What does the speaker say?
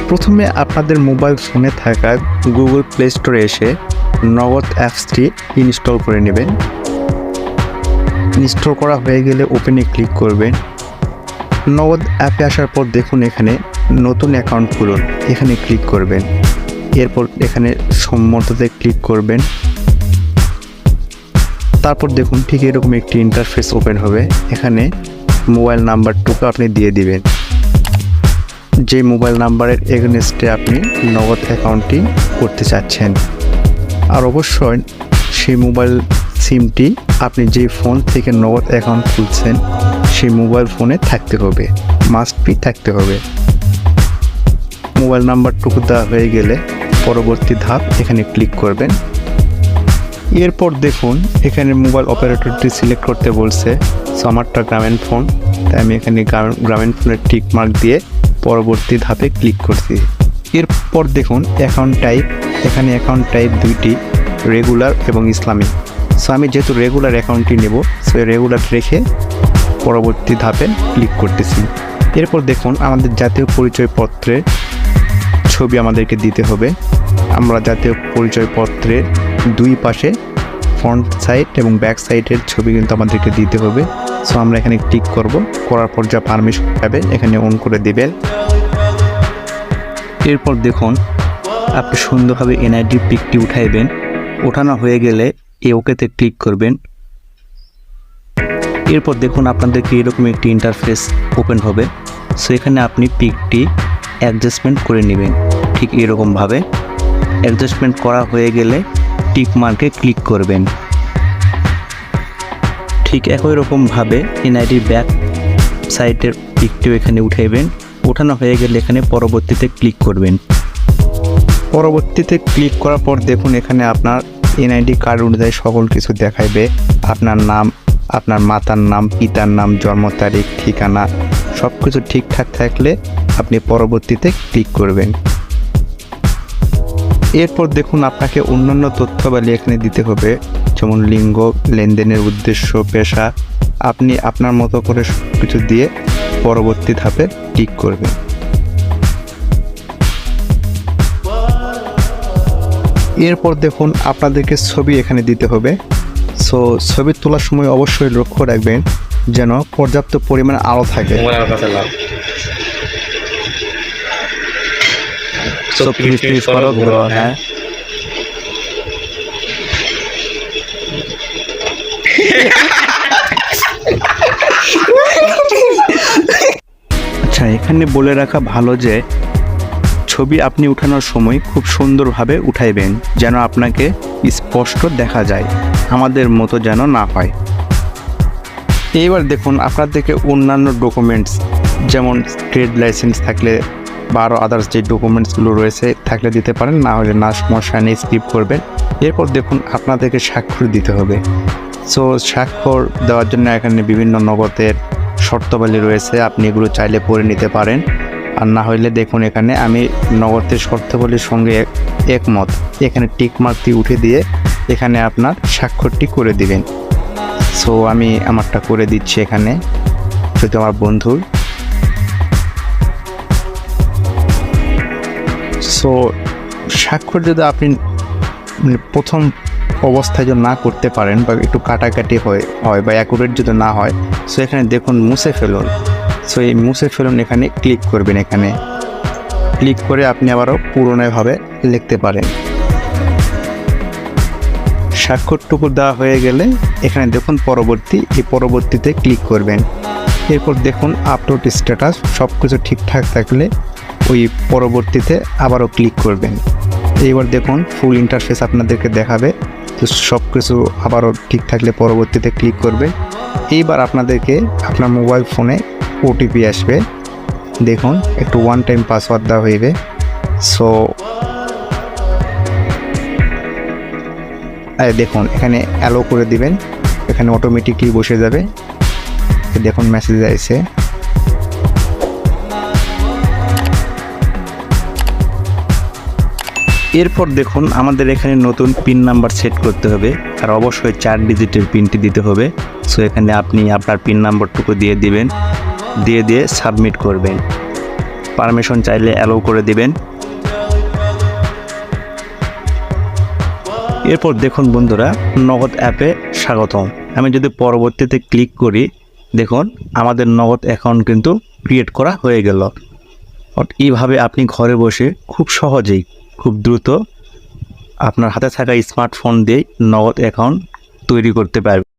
প্রথমে আপনাদের মোবাইল ফোনে থাকা গুগল প্লে স্টোরে এসে নগদ অ্যাপসটি ইনস্টল করে নেবেন। ইনস্টল করা হয়ে গেলে ওপেনে ক্লিক করবেন। নগদ অ্যাপে আসার পর দেখুন এখানে নতুন অ্যাকাউন্ট খুলুন, এখানে ক্লিক করবেন। এরপর এখানে সম্মততে ক্লিক করবেন। তারপর দেখুন ঠিক এরকম একটি ইন্টারফেস ওপেন হবে। এখানে মোবাইল নাম্বারটুকু আপনি দিয়ে দিবেন, যে মোবাইল নাম্বারের এগেনস্টে আপনি নগদ অ্যাকাউন্টটি করতে চাচ্ছেন। আর অবশ্যই সেই মোবাইল সিমটি আপনি যে ফোন থেকে নগদ অ্যাকাউন্ট খুলছেন সেই মোবাইল ফোনে থাকতে হবে, মাস্ট বি থাকতে হবে। মোবাইল নাম্বারটুকু দেওয়া হয়ে গেলে পরবর্তী ধাপ এখানে ক্লিক করবেন। এরপর দেখুন এখানে মোবাইল অপারেটরটি সিলেক্ট করতে বলছে। সো আমারটা গ্রামীণ ফোন, তাই আমি এখানে গ্রামীণ ফোনের টিক মার্ক দিয়ে পরবর্তী ধাপে ক্লিক করছি। এরপর দেখুন অ্যাকাউন্ট টাইপ, এখানে অ্যাকাউন্ট টাইপ দুইটি, রেগুলার এবং ইসলামিক। সো আমি যেহেতু রেগুলার অ্যাকাউন্টটি নেব, সো রেগুলার রেখে পরবর্তী ধাপে ক্লিক করতেছি। এরপর দেখুন আমাদের জাতীয় পরিচয়পত্রের ছবি আমাদেরকে দিতে হবে। আমরা জাতীয় পরিচয়পত্রের দুই পাশে ফ্রন্ট সাইড এবং ব্যাক সাইডের ছবি কিন্তু আমাদেরকে দিতে হবে। সো আমরা এখানে ক্লিক করব, করার পর যা পারমিশন পাবে এখানে অন করে দিবেন। এরপর দেখুন আপনি সুন্দরভাবে এনআইডি পিকটি উঠাইবেন। ওঠানো হয়ে গেলে এই ওকেতে ক্লিক করবেন। এরপর দেখুন আপনাদেরকে এরকম একটি ইন্টারফেস ওপেন হবে। সো এখানে আপনি পিকটি অ্যাডজাস্টমেন্ট করে নেবেন ঠিক এরকমভাবে। অ্যাডজাস্টমেন্ট করা হয়ে গেলে টিক মার্কে ক্লিক করবেন। ঠিক একই রকমভাবে এনআইডির ব্যাক সাইডের পিকটিও এখানে উঠাইবেন। ওঠানো হয়ে গেলে এখানে পরবর্তীতে ক্লিক করবেন। পরবর্তীতে ক্লিক করার পর দেখুন এখানে আপনার এনআইডি কার্ড অনুযায়ী সকল কিছু দেখাইবে। আপনার নাম, আপনার মাতার নাম, পিতার নাম, জন্ম তারিখ, ঠিকানা সব কিছু ঠিকঠাক থাকলে আপনি পরবর্তীতে ক্লিক করবেন। এরপর দেখুন আপনাকে অন্যান্য তথ্যাবলী এখানে দিতে হবে, যেমন লিঙ্গ, লেনদেনের উদ্দেশ্য, পেশা। আপনি আপনার মতো করে সব কিছু দিয়ে পরবর্তী ধাপে ক্লিক করবেন। এরপর দেখুন আপনাদেরকে ছবি এখানে দিতে হবে। সো ছবি তোলার সময় অবশ্যই লক্ষ্য রাখবেন যেন পর্যাপ্ত পরিমাণে আলো থাকে। হ্যাঁ, আচ্ছা এখানে বলে রাখা ভালো যে ছবি আপনি উঠানোর সময় খুব সুন্দরভাবে উঠাইবেন যেন আপনাকে স্পষ্ট দেখা যায়, আমাদের মতো যেন না হয়। এইবার দেখুন আপনাদেরকে অন্যান্য ডকুমেন্টস যেমন ট্রেড লাইসেন্স থাকলে বা আরও আদার্স যে ডকুমেন্টসগুলো রয়েছে থাকলে দিতে পারেন, না হলে না সমস্যা নেই, স্কিপ করবেন। এরপর দেখুন আপনাদেরকে স্বাক্ষর দিতে হবে। সো স্বাক্ষর দেওয়ার জন্য এখানে বিভিন্ন নগদের শর্তাবলী রয়েছে, আপনি এগুলো চাইলে পড়ে নিতে পারেন। আর না হইলে দেখুন এখানে আমি নগদের শর্তাবলীর সঙ্গে একমত, এখানে টিক মার্কটি উঠে দিয়ে এখানে আপনার স্বাক্ষরটি করে দিবেন। সো আমি আমারটা করে দিচ্ছি এখানে, যদি আমার বন্ধুর। সো স্বাক্ষর যদি আপনি প্রথম অবস্থায় যদি না করতে পারেন বা একটু কাটাকাটি হয় বা অ্যাকুরেট যদি না হয়, সো এখানে দেখুন মুছে ফেলুন। সো এই মুছে ফেলুন এখানে ক্লিক করবেন। এখানে ক্লিক করে আপনি আবারও পুরোনোভাবে লিখতে পারেন। স্বাক্ষরটুকু দেওয়া হয়ে গেলে এখানে দেখুন এই পরবর্তীতে ক্লিক করবেন। এরপর দেখুন আপলোড স্ট্যাটাস সব কিছু ঠিকঠাক থাকলে ওই পরবর্তীতে আবারও ক্লিক করবেন। এইবার দেখুন ফুল ইন্টারফেস আপনাদেরকে দেখাবে। তো সব কিছু আবারও ঠিক থাকলে পরবর্তীতে ক্লিক করবে। এইবার আপনাদেরকে আপনার মোবাইল ফোনে ওটিপি আসবে। দেখুন একটু ওয়ান টাইম পাসওয়ার্ড দেওয়া হইবে। সো দেখুন এখানে অ্যালো করে দিবেন, এখানে অটোমেটিকলি বসে যাবে। দেখুন মেসেজ আসছে। এরপর দেখুন আমাদের এখানে নতুন পিন নাম্বার সেট করতে হবে, আর অবশ্যই 4 ডিজিটের পিনটি দিতে হবে। সো এখানে আপনি আপনার পিন নাম্বারটুকু দিয়ে দিবেন, দিয়ে সাবমিট করবেন। পারমিশন চাইলে অ্যালাউ করে দিবেন। এরপর দেখুন বন্ধুরা, নগদ অ্যাপে স্বাগতম। আমি যদি পরবর্তীতে ক্লিক করি, দেখুন আমাদের নগদ অ্যাকাউন্ট কিন্তু ক্রিয়েট করা হয়ে গেল। এইভাবে আপনি ঘরে বসে খুব সহজেই, খুব দ্রুত আপনার হাতে থাকা স্মার্টফোন দিয়ে নগদ অ্যাকাউন্ট তৈরি করতে পারবেন।